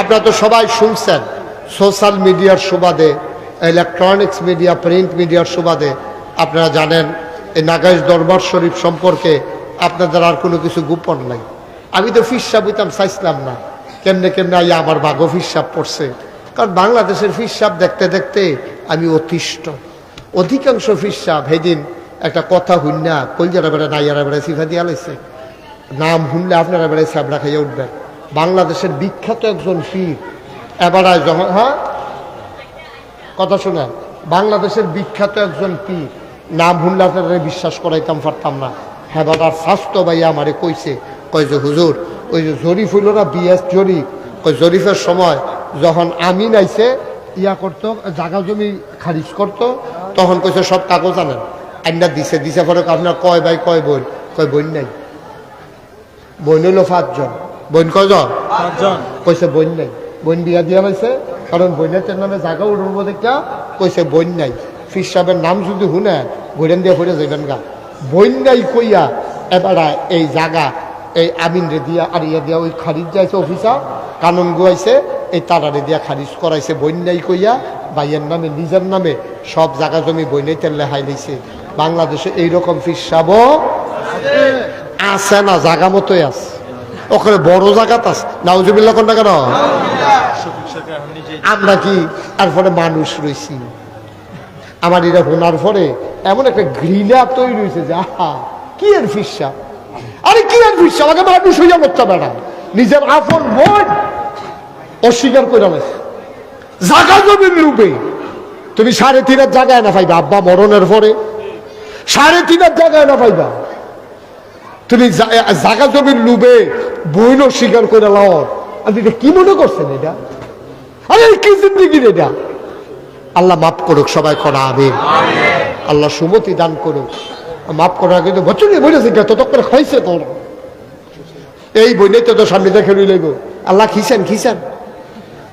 আপনারা তো সবাই শুনছেন সোশ্যাল মিডিয়ার সুবাদে, ইলেকট্রনিক্স মিডিয়া, প্রিন্ট মিডিয়ার সুবাদে আপনারা জানেন এই নাগাইশ দরবার শরীফ সম্পর্কে আপনাদের আর কোনো কিছু গোপন নাই। আমি তো ফিরসাব হইতাম চাইছিলাম না, কেমনে কেমনে আইয়া আমার বাঘও ফিরসাব পড়ছে। কারণ বাংলাদেশের ফিরসাব দেখতে দেখতে আমি অতিষ্ঠ। অধিকাংশ ফিরসাব সেদিন একটা কথা হুন্না কলজারা বেড়া নাইয়ারা বেড়া সিফা দিয়া লাইছে, নাম শুনলে আপনারা বেড়ায় সাবরা খাইয়া উঠবেন। বাংলাদেশের বিখ্যাত একজন পীর এবারায় যখন কথা শোনেন, বাংলাদেশের বিখ্যাত একজন পীর নাম শুনলে আপনারা বিশ্বাস করাইতাম পারতাম না। হ্যাঁ বাবার স্বাস্থ্য ভাইয়া আমারে কইছে, কয় যে হুজুর ওই যে জরিফ হইল না, বিএস জরিফ, কই জরিফের সময় যখন আমিন আইছে ইয়া করতো, জাগা জমি খারিজ করতো, তখন কইছে সব কাগজ আনেন, আইনা দিছে দিছে পরে আপনার কয় ভাই কয় বোন, কয় বোন নাই, বোন হইল 5 জন। বোন কয়জন? 5 জন। কইছে বোন নাই, বোন বিয়া দিয়া লাইছে, কারণ বোনের নামে জায়গা উঠব দেখা কইছে বোন নাই। ফির সাহেবের নাম যদি শুনেন বোন দিয়ে পড়ে যাবেন গা। বোন নাই কইয়া এবার এই জায়গা এই আমিন রে দিয়া আর ইয়া দিয়া ওই খারিজ যাইছে অফিসার, কানুন গুয়াইছে, এই তারারে দিয়া খারিজ করাইছে বোন নাই কইয়া। ভাইয়ের নামে নিজের নামে সব জায়গা জমি বইনে তেলে হাই লাইছে। বাংলাদেশে এইরকম ফির সাহেব আছে না, জায়গা মতোই আছে, ওখানে বড় জায়গাত আছে। নাউজুবিল্লাহ কোনটা কেন? আমরা কি তারপরে মানুষ রয়েছি, আমার এটা শোনার পরে এমন একটা ঘৃণা তৈরি হয়েছে যে আহা কি এর ফিসা, আরে কি এর ফিসা, আমাকে মানুষ হইয়া করতে বেড়া, নিজের আপন বোন অস্বীকার করে গেছে জায়গা জমির লুবে। তুমি 3.5 জায়গায় না পাইবা, আব্বা মরণের পরে 3.5 জায়গায় না পাইবা। তুমি জায়গা জমির লুবে বইল স্বীকার করে লাও, আপনি এটা কি মনে করছেন? এটা আরে কি জিন্দিগি এটা? আল্লাহ মাফ করুক, সবাই করা হবে, আল্লাহ সুমতি দান করুক, মাফ করা। কিন্তু বছরে বলেছে তত করে খাইছে তোর এই বই নেই তো সামনে দেখে লইব। আল্লাহ খিসেন খিসেন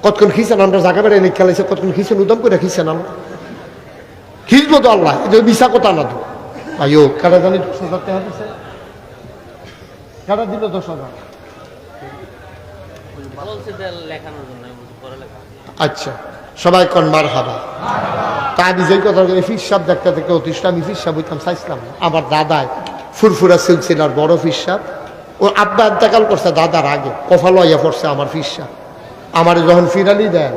কতক্ষণ খিসেন, আমরা জায়গা বেড়ে এনে খেলাইছে কতক্ষণ খিসেন, উদম করে খিসেন আল্লাহ খিসবো তো আল্লাহ, এটা মিশা কথা না তো। আইও কারা জানি 10,000 টাকা দিছে, কারা দিল 10,000? আচ্ছা সবাই কন মার হাবা। তা আমি যেই কথা ফির সাহেব দেখতে থেকে অতিষ্ঠ, আমি ফির সাহেব হইতাম চাইছিলাম না। আমার দাদায় ফুরফুরা সিলসিলার বড় ফির সাহেব, ও আব্বা ইন্তেকাল করছে দাদার আগে, কফালো ইয়া পড়ছে আমার ফির সাহেব। আমার যখন ফিরালি দেন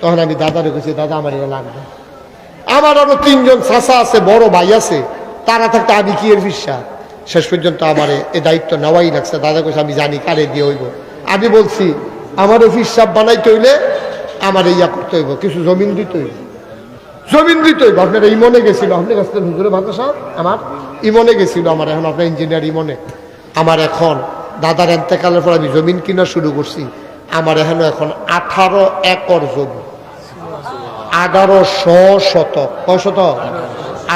তখন আমি দাদারে কইছি দাদা আমার এটা লাগবে। আমার আরো 3 জন চাচা আছে, বড় ভাই আছে, তারা থাকতে আমি কি এর ফির সাহেব? শেষ পর্যন্ত আমার এই দায়িত্ব নেওয়াই লাগছে। দাদা কইছে আমি জানি কারে দিয়ে হইব। আমি বলছি আমার ফির সাহেব বানাইতে হইলে আমার ইয়া করতে হইব, কিছু জমিন দিতে হইব, জমিন দিতে হইব। আপনার ইমনে গেছিল, আপনার কাছ থেকে হুজুরে ভাতা সাহেব আমার ইমনে গেছিল, আমার এখন আপনার ইঞ্জিনিয়ার ইমনে। আমার এখন দাদার এন্তেকালের পর আমি জমিন কিনা শুরু করছি। আমার এখানে এখন 18 একর জমি, 1800 শতক, কয় শতক?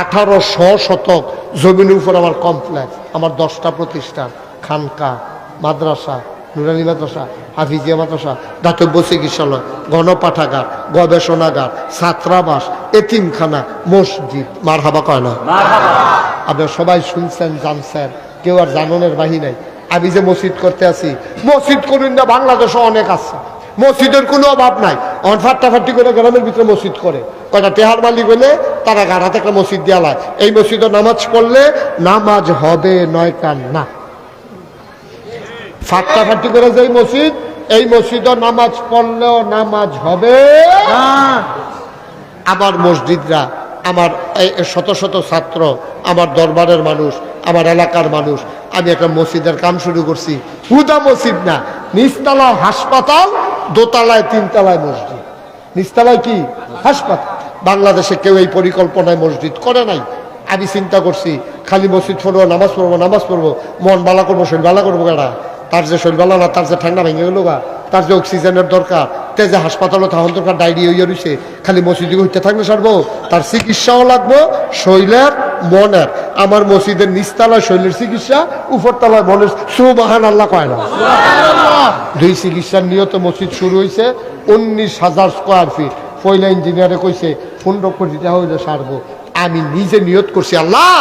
1800 শতক জমিনের উপর আমার কমপ্লেক্স, আমার 10টা প্রতিষ্ঠান, খানকা, মাদ্রাসা, নুরানি মাদ্রাসা, হাফিজিয়া মাদ্রাসা, দাতব্য চিকিৎসালয়, গণপাঠাগার, গবেষণাগার, ছাত্রাবাস, এতিমখানা, মসজিদ। মার হাবা কয় না? আপনারা সবাই শুনছেন জানছেন, কেউ আর জাননের বাহি নাই। আমি যে মসজিদ করতে আছি, মসজিদ করুন না, বাংলাদেশে অনেক আছে, মসজিদের কোনো অভাব নাই। ফাটাফাটি করে গ্রামের ভিতরে মসজিদ করে, কয়টা টেহার মালিক হইলে তারা গাড়াতে একটা মসজিদ দেওয়া হয়। এই মসজিদে নামাজ পড়লে নামাজ হবে, নয় কান না। ফাটাফাটি করে যে মসজিদ, এই মসজিদে নামাজ পড়লেও নামাজ হবে। আমার মসজিদরা, আমার শত শত ছাত্র, আমার দরবারের মানুষ, আমার এলাকার মানুষ, আমি একটা মসজিদের কাম শুরু করছি। হুদা মসজিদ না, নিচতলায় হাসপাতাল, দোতলায় 3 তলায় মসজিদ। নিচতলায় কি? হাসপাতাল। বাংলাদেশে কেউ এই পরিকল্পনায় মসজিদ করে নাই। আমি চিন্তা করছি খালি মসজিদ পড়বো, নামাজ পড়বো, নামাজ পড়বো, মন বালা করবো, শরীর বালা করবো। কেনা তার যে শরীর বালা না, তার যে ঠান্ডা ভেঙে গেল গা, তার যে অক্সিজেনের দরকার, তে যে হাসপাতালও তখন দরকার, ডায়রিয়া হইয়া রয়েছে, খালি মসজিদে হইতে থাকলে সারবো? তার চিকিৎসাও লাগবো, শরীরের মনের। আমার মসজিদের নিচতলায় শরীরের চিকিৎসা, উপরতলায় মনের। সুবহানাল্লাহ কয় না? 2 চিকিৎসার নিয়ত মসজিদ শুরু হয়েছে। 19,000 স্কোয়ার ফিট। পয়লা ইঞ্জিনিয়ারে কইছে 15 কোটি টাকা হইলে সারবো। আমি নিজে নিয়ত করছি, আল্লাহ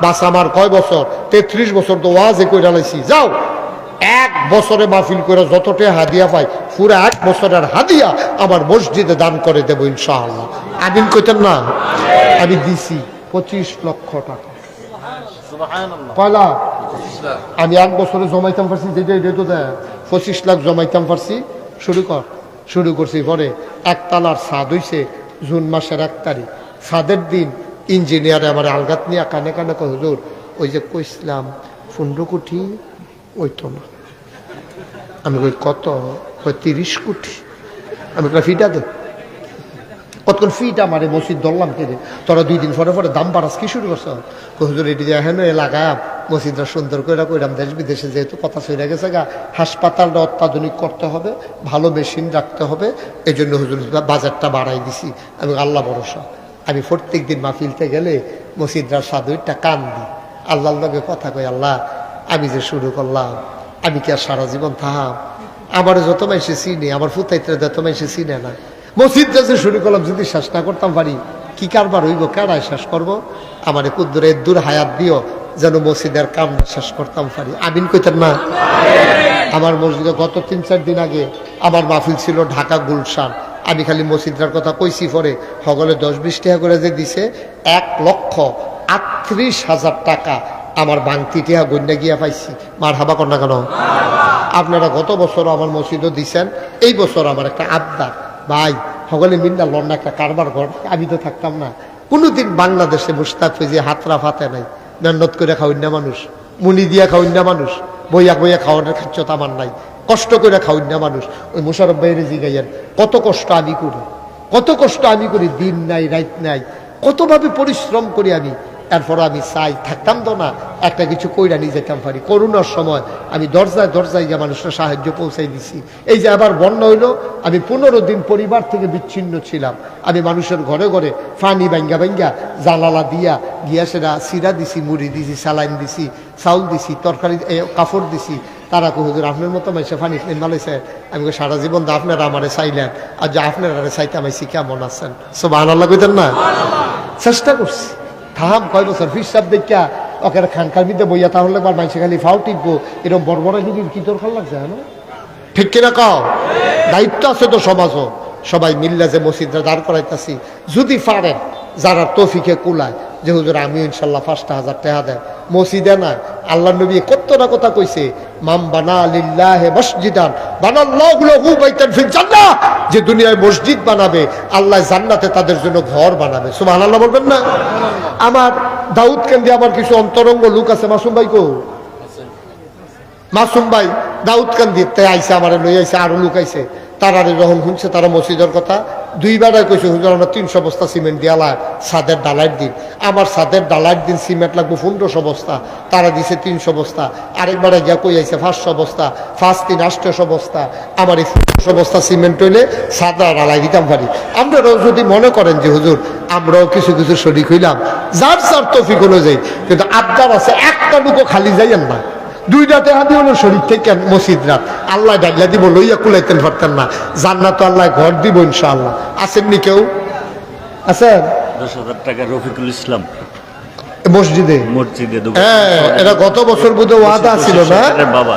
বাস আমার কয় বছর, 33 বছর তো ওয়াজে কইরা লাইছি, যাও এক বছরে মাহফিল করে যতটা হাদিয়া পাই পুরো এক বছরের হাদিয়া আমার মসজিদে দান করে দেবো ইনশাআল্লাহ। আমিন কইতেন না? আমি দিছি 25 লক্ষ টাকা। পয়লা আমি এক বছরে জমাইতাম পারছি, যেটা এটা তো দেয় 25 লাখ জমাইতাম পারছি। শুরু করছি পরে একতলার ছাদ হইছে জুন মাসের 1 তারিখ। ছাদের দিন ইঞ্জিনিয়ারে আমার আলগাত নিয়ে কানে কানে কয়, হুজুর ওই যে কইছিলাম 15 কোটি ওই তো না। আমি কই কত? 30 কোটি। আমি কই ফিটা দে। কতক্ষণ ফিটা মারে মসজিদ ধরলাম কেটে, তোরা 2 দিন পরে পরে দাম বাড়াস কি শুরু করছ? হুজুর এটি হেন লাগায় মসজিদটা সুন্দর করে কইরাম, দেশ বিদেশে যেহেতু কথা চলে গেছে গা, হাসপাতালটা অত্যাধুনিক করতে হবে, ভালো মেশিন রাখতে হবে, এই জন্য হুজুর বাজারটা বাড়াই দিছি। আমি আল্লাহ ভরসা। আমি প্রত্যেক দিন মাহফিলতে গেলে মসজিদটার সাধুটা কান দিই, আল্লাহর লগে কথা কই, আল্লাহ আমি যে শুরু করলাম আমি কি আর সারা জীবন থাম? আমার যত মাইসে চিনি, আমার ফুতাইতে যত মাইসে চিনে না, মসজিদটা যে শুরু করলাম যদি শেষ না করতাম পারি কি কারবার হইব? কেডায় শেষ করবো? আমার কুদ্দুরে দূর হায়াত দিও যেন মসজিদের কামটা শেষ করতাম পারি। আমিন কইতেন না? আমার মসজিদে গত 3-4 দিন আগে আমার মাহফিল ছিল ঢাকা গুলশান। আমি খালি মসজিদটার কথা কইছি, পরে সকলে 10-20 টাকা করে যে দিছে, 1,38,000 টাকা আমার বাংতি টিহা গন্যা গিয়া পাইছি। মার হাবা কর না কেন? আপনারা গত বছর আমার মসজিদও দিছেন, এই বছর আমার একটা আবদার, ভাই সকলে মিন্ডা লন্ডা একটা কারবার ঘর। আমি তো থাকতাম না কোনোদিন বাংলাদেশে, মুশতাক ফেজি হাতরা ফাতে নাই, মেহনত করে খাওয়ান্যা মানুষ, মুনি দিয়া খাওয়ান্যা মানুষ, বইয়া বইয়া খাওয়ানোর খাচ্ছত আমার নাই, কষ্ট করে খাওয়ান্যা মানুষ। ওই মোশারফ ভাইয়ের জিগাইয়েন কত কষ্ট আমি করি, কত কষ্ট আমি করি, দিন নাই রাত নাই, কতভাবে পরিশ্রম করি আমি। এরপর আমি চাই থাকতাম তো না, একটা কিছু কইরা নিয়ে যেতাম পারি। করোনার সময় আমি দরজায় দরজায় গিয়ে মানুষের সাহায্য পৌঁছাই দিছি। এই যে আবার বন্যা হইলো, আমি 15 দিন পরিবার থেকে বিচ্ছিন্ন ছিলাম। আমি মানুষের ঘরে ঘরে ফানি ভাঙ্গা ভাঙ্গা জানালা দিয়া গিয়া সেটা সিরা দিছি, মুড়ি দিছি, সালাইন দিছি, চাউল দিছি, তরকারি কাপড় দিছি। তারা হুজুর আপনার মতো মাইসে ফানি মালাইছে। আমি সারা জীবন তো আপনারা আমারে চাইলেন, আর যে আপনারা চাইতে আমাইছি কেমন আছেন? সুবহানাল্লাহ কইতেন না? চেষ্টা করছি। থাম কয় বছর ফিসাব দেখা ওকে খানকার মধ্যে বইয়া, তাহলে একবার মাইসে খালি ফাও টিপবো, এরকম বড় বড় দিদির কি দরকার লাগছে? হ্যাঁ ঠিক কিনা কও? দায়িত্ব আছে তো সমাজও। সবাই মিল্লা যে মসজিদটা দাঁড় করাইতেছি, যদি পারেন যারা তৌফিকে কুলায় যে হুজুর আমি ইনশাল্লাহ 5,000 টাকা দেন মসজিদে না, আল্লাহ নবী কত না কথা কইছে, মাম বানা লিল্লাহি মসজিদান বানাল্লাহু লাহু বাইতান ফিল জান্নাহ, যে দুনিয়ায় মসজিদ বানাবে আল্লাহ জান্নাতে তাদের জন্য ঘর বানাবে। সুবহানাল্লাহ বলবেন না? আমার দাউদ কেন্দ্রে আমার কিছু অন্তরঙ্গ লোক আছে। মাসুম ভাই কো? মাসুম ভাই দাউদ কান্দিতে আইসে, আমার লই আইসে, আরো লোক আইসে। তারা যখন শুনছে তারা মসজিদের কথা, 2 বেলায় কইছে হুজুর আমরা 300 বস্তা সিমেন্ট দিয়ালা ছাদের ডালাইয়ের দিন। আমার ছাদের ডালাইয়ের দিন সিমেন্ট লাগবে 1500 বস্তা, তারা দিছে 300 বস্তা। আরেকবারে গিয়া কই আইছে 500 বস্তা, 5-3 800 বস্তা। আমার এই 1500 বস্তা সিমেন্ট হইলে ছাদা ডালাই দিতাম পারি। আপনারাও যদি মনে করেন যে হুজুর আমরাও কিছু কিছু শরীক হইলাম, যার যার তৌফিক অনুযায়ী, কিন্তু আবদার আছে একটা লুকো খালি যাইয়েন না। 2টা টাকা দিয়ে হলো শরীর থেকে মসজিদ রাত আল্লাহ ডাইলা দিব, লইয়া কুলাইতেন পারতেন না। জান্নাত আল্লাহ ঘর দিব ইনশাআল্লাহ। আসেননি কেউ? আছেন? 10,000 টাকা রফিকুল ইসলাম মসজিদে। হ্যাঁ, এটা গত বছর বোধহয় ওয়াদা ছিল না? বাবা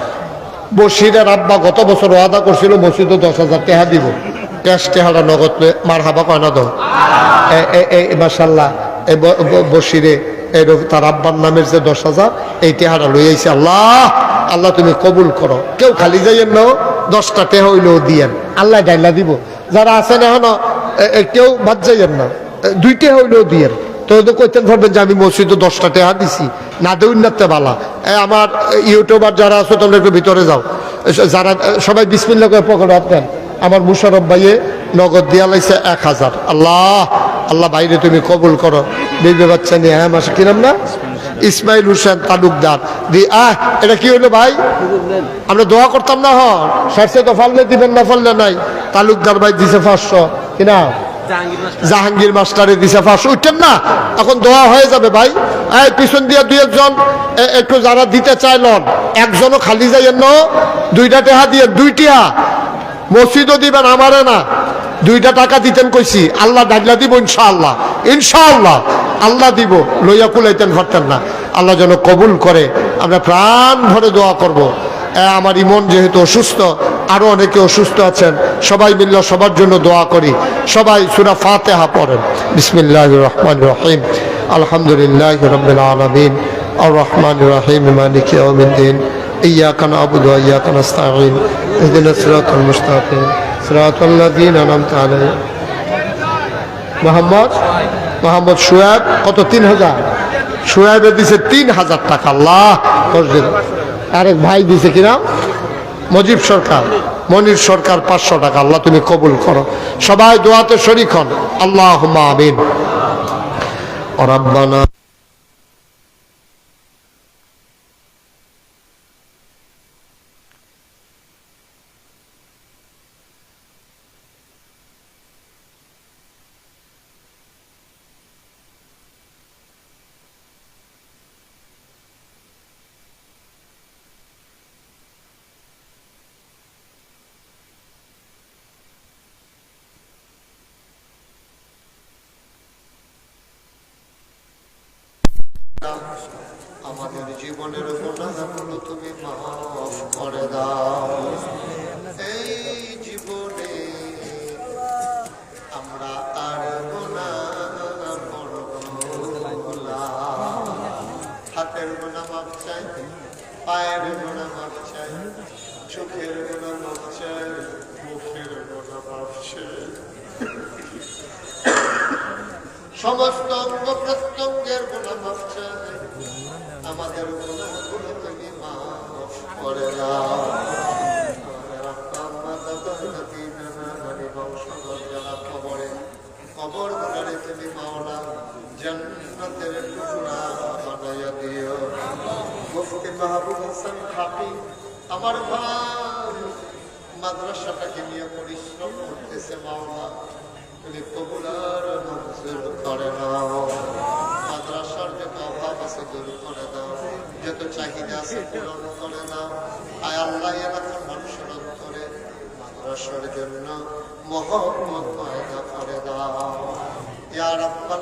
বসিরের আব্বা গত বছর ওয়াদা করছিল মসজিদে 10,000 টাকা দিব, ক্যাশ টাকাটা নগদ। মার হাবা কয় না তো? মাশাআল্লাহ বসিরে তার আব্বার নামের যে 10,000 এই টেহারা লই আইছে। আল্লাহ আল্লাহ তুমি কবুল করো। কেউ খালি যাইয়েন না, 10টা টেহা হইলেও দিয়েন, আল্লাহ ডাইলা দিব। যারা আছেন এখনো কেউ বাদ যাইয়েন না, 2 টেহা হইলেও দিয়েন। তো কইতেন ভাববেন যে আমি মসজিদে 10টা টেহা দিছি, না দেউন নাতে বালা। আমার ইউটিউবার যারা আছে তোমরা একটু ভিতরে যাও, যারা সবাই বিসমিল্লাহ করে পকেটে হাত দেন। আমার মুশারফ ভাইয়ে নগদ দিয়া লাইছে 1,000। আল্লাহ আল্লাহ বাইরে তুমি কবুল করো। বেবি বাচ্চা নিয়ে, হ্যাঁ মাসে কিনাম না, ইসমাইল হোসেন তালুকদার দি। এটা কি হইলো ভাই? আমরা দোয়া করতাম না? সারসে তো ফাললে দিবেন, না ফাললে নাই। তালুকদার ভাই দিছে 500, কিনা জাহাঙ্গীর মাস্টারে দিছে 500। উঠতেন না, এখন দোয়া হয়ে যাবে ভাই। পিছন দিয়ে 2-1 একটু যারা দিতে চাইলেন, একজনও খালি যাইয়েন না। 2টা টাকা দিয়ে 2 টাকা মসজিদও দিবেন, আমারে না। 2টা টাকা দিতেন কইছি, আল্লাহ ডাকলা দিব ইনশাআল্লাহ, ইনশাআল্লাহ আল্লাহ দিব। লইয়া কুলাইতেন পারতেন না। আল্লাহ যেন কবুল করে। আমরা প্রাণ ভরে দোয়া করব। আমার ইমন যেহেতু অসুস্থ, আরো অনেকে অসুস্থ আছেন, সবাই মিলে সবার জন্য দোয়া করি। সবাই সূরা ফাতিহা পড়েন। বিসমিল্লাহির রহমানির রহিম। আলহামদুলিল্লাহি রাব্বিল আলামিন আর রহমানির রহিম মালিকি ইয়াউমিদ্দিন ইয়্যাকা না'বুদু ওয়া ইয়্যাকা নাস্তাঈন ইহদিনাস সিরাতাল মুস্তাকিম সিরাতাল লাযীনা আন'আমতা আলাইহিম। মোহাম্মদ সোয়েব কত? 3000। সোয়েবে দিছে 3000 টাকা। আল্লাহ আরেক ভাই দিছে কিনা মজিব সরকার, মনির সরকার 500 টাকা। আল্লাহ তুমি কবুল করো। সবাই দোয়াতে শরীক হন। আল্লাহুম্মা আমিন। রাব্বানা আমাদের জীবনের গুনাহগুলো তুমি মাফ করে দাও। এই জীবনে আমরা আর গুনাহ করব না। হাতের গুনাহ মাফ চাই, পায়ের গুনাহ মাফ চাই, চোখের গুনাহ মাফ চাই, মুখের গুনাহ মাফ চাই, সমস্ত অঙ্গ প্রত্যঙ্গের গুনাহ মাফ চাই। আমাদের গুনাহগুলো তুমি মাফ করে দাও। কবর গুনারে তুমি মাওলা জান্নাতের টুকরা বানাইয়া দিও। মুফতি মাহবুব হাসান খাপি আমার ভাই মাদ্রাসাটাকে নিয়ে পরিশ্রম করতেছে মাওলা, তুমি কবুল আর মঞ্জুর করে নাও। মাদ্রাসার যত অভাব আছে দূর করে দাও, যত চাহিদা আছে পূরণ করে দাও। আয় আল্লাহ এলাকার মানুষের অন্তরে মাদ্রাসার জন্য মহব্বত পয়দা করে দাও। ইয়া রাব্বানা।